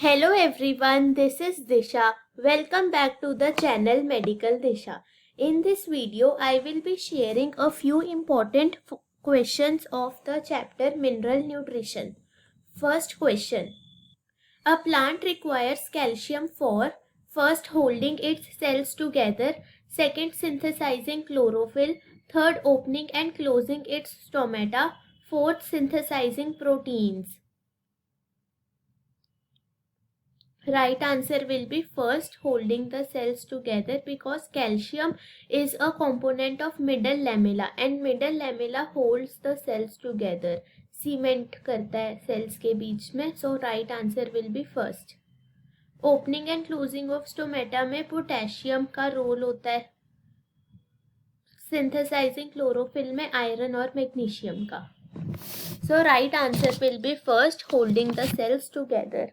Hello everyone, this is Disha. Welcome back to the channel Medical Disha. In this video, I will be sharing a few important questions of the chapter Mineral Nutrition. First question. A plant requires calcium for first holding its cells together, second synthesizing chlorophyll, third opening and closing its stomata, fourth synthesizing proteins. Right answer will be first holding the cells together because calcium is a component of middle lamella and middle lamella holds the cells together. Cement करता है cells के बीच में. So right answer will be first. Opening and closing of stomata में potassium का role होता है. Synthesizing chlorophyll में iron और magnesium का. So right answer will be first holding the cells together.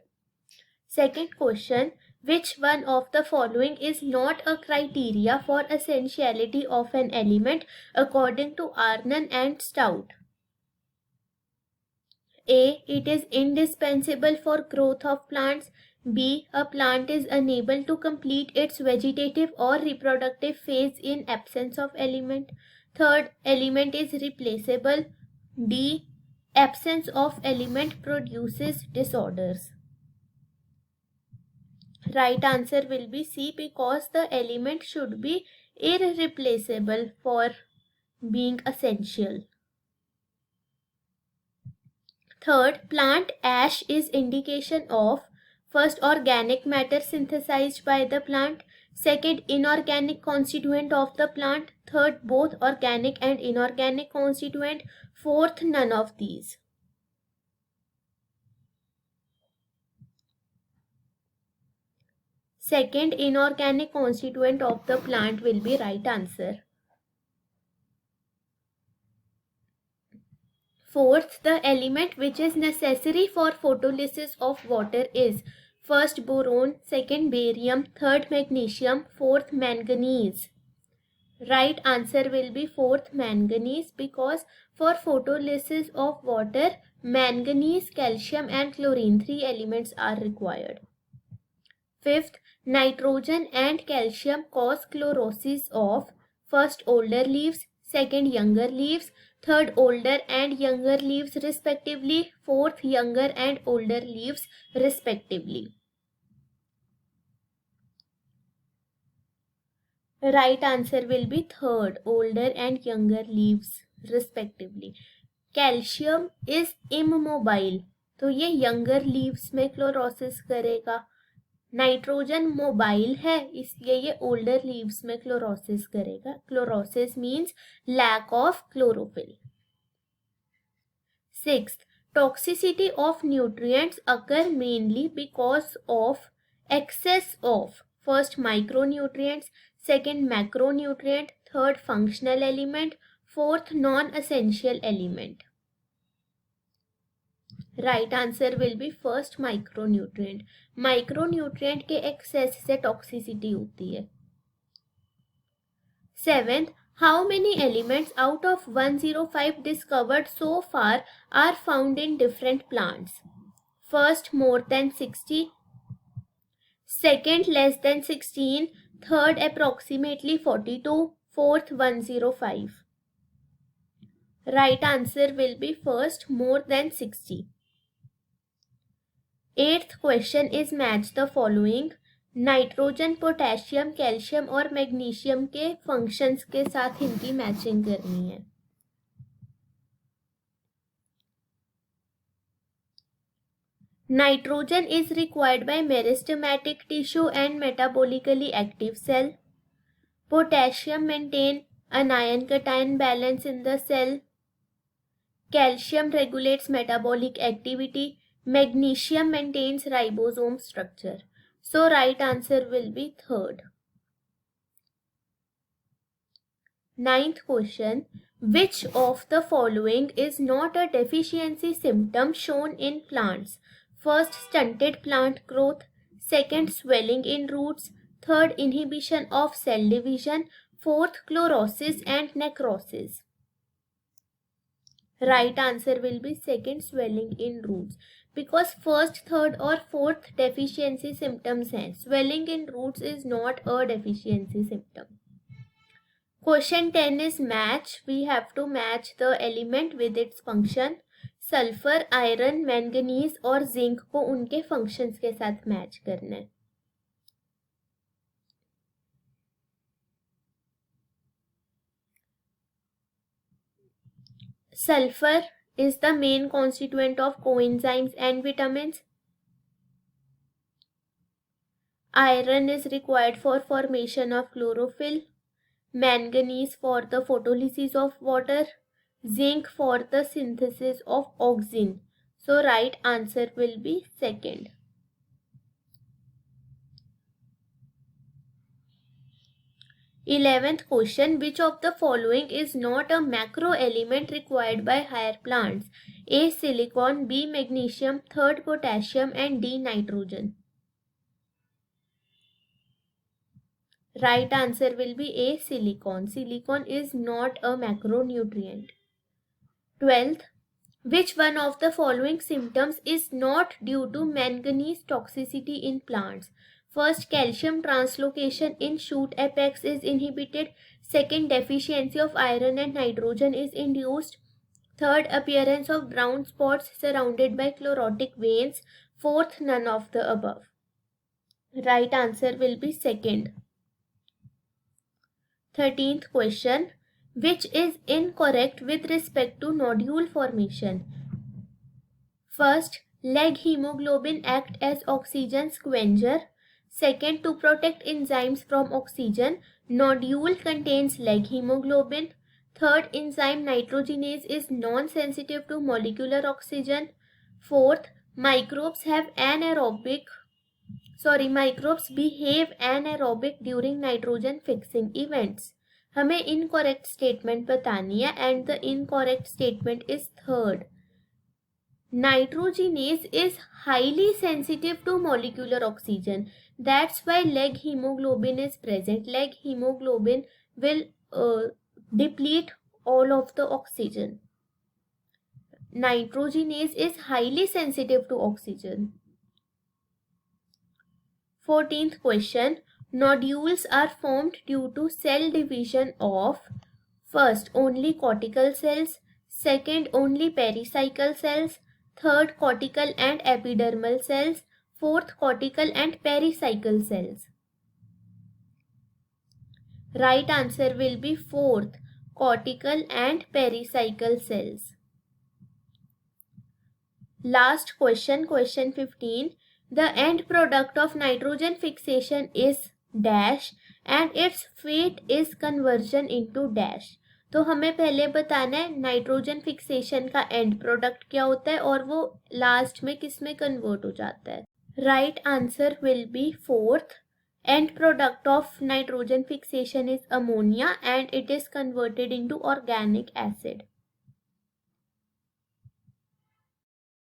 Second question, which one of the following is not a criteria for essentiality of an element according to Arnon and Stout? A. It is indispensable for growth of plants. B. A plant is unable to complete its vegetative or reproductive phase in absence of element. Third, element is replaceable. D. Absence of element produces disorders. Right answer will be C because the element should be irreplaceable for being essential. Third, plant ash is indication of first organic matter synthesized by the plant, second inorganic constituent of the plant, third both organic and inorganic constituent, fourth none of these. Second inorganic constituent of the plant will be right answer. Fourth, the element which is necessary for photolysis of water is first boron, second barium, third magnesium, fourth manganese. Right answer will be fourth manganese because for photolysis of water, manganese, calcium and chlorine, 3 elements are required. Fifth, nitrogen and calcium cause chlorosis of first older leaves, second younger leaves, third older and younger leaves respectively, fourth younger and older leaves respectively. Right answer will be third, older and younger leaves respectively. Calcium is immobile, तो ये younger leaves में chlorosis करेगा. Nitrogen mobile है इसलिए ये older leaves में chlorosis करेगा. Chlorosis means lack of chlorophyll. Sixth, toxicity of nutrients occur mainly because of excess of first micronutrients, second macronutrient, third functional element, fourth non essential element. Right answer will be first micronutrient. Micronutrient के excess से toxicity होती है. Seventh, how many elements out of 105 discovered so far are found in different plants? First more than 60, second less than 16, third approximately 42, fourth 105. Right answer will be first more than 60. Eighth question is match the following. Nitrogen, potassium, calcium और magnesium के functions के साथ इनकी matching करनी है. Nitrogen is required by meristematic tissue and metabolically active cell. Potassium maintain anion-cation balance in the cell. Calcium regulates metabolic activity. Magnesium maintains ribosome structure. So right answer will be third. Ninth question. Which of the following is not a deficiency symptom shown in plants? First, stunted plant growth. Second, swelling in roots. Third, inhibition of cell division. Fourth, chlorosis and necrosis. Right answer will be second, swelling in roots. Because first, third और fourth deficiency symptoms हैं. Swelling in roots is not a deficiency symptom. Question 10 is match. We have to match the element with its function. Sulphur, iron, manganese और zinc को उनके functions के साथ match करना है. Sulfur is the main constituent of coenzymes and vitamins. Iron is required for formation of chlorophyll. Manganese for the photolysis of water. Zinc for the synthesis of oxygen. So right answer will be second. 11th question. Which of the following is not a macro element required by higher plants? A. Silicon, B. Magnesium, third potassium and D. Nitrogen. Right answer will be A. Silicon. Silicon is not a macronutrient. 12th. Which one of the following symptoms is not due to manganese toxicity in plants? First, calcium translocation in shoot apex is inhibited. Second, deficiency of iron and nitrogen is induced. Third, appearance of brown spots surrounded by chlorotic veins. Fourth, none of the above. Right answer will be second. 13th question. Which is incorrect with respect to nodule formation? First, leg hemoglobin act as oxygen scavenger. Second, to protect enzymes from oxygen, nodule contains leg hemoglobin. Third, enzyme nitrogenase is non-sensitive to molecular oxygen. Fourth, microbes behave anaerobic during nitrogen fixing events. हमें incorrect statement बतानी है and the incorrect statement is third. Nitrogenase is highly sensitive to molecular oxygen. That's why leg hemoglobin is present. Leg hemoglobin will deplete all of the oxygen. Nitrogenase is highly sensitive to oxygen. 14th question. Nodules are formed due to cell division of first, only cortical cells. Second, only pericycle cells. Third, cortical and epidermal cells. Fourth, cortical and pericycle cells. Right answer will be fourth, cortical and pericycle cells. Last question, question 15. The end product of nitrogen fixation is dash and its fate is conversion into dash. तो हमें पहले बताना है nitrogen fixation का and product क्या होता है और वो लास्ट में किस में कन्वर्ट हो जाता है. Right answer will B fourth. And product of nitrogen fixation is ammonia and it is converted into organic acid.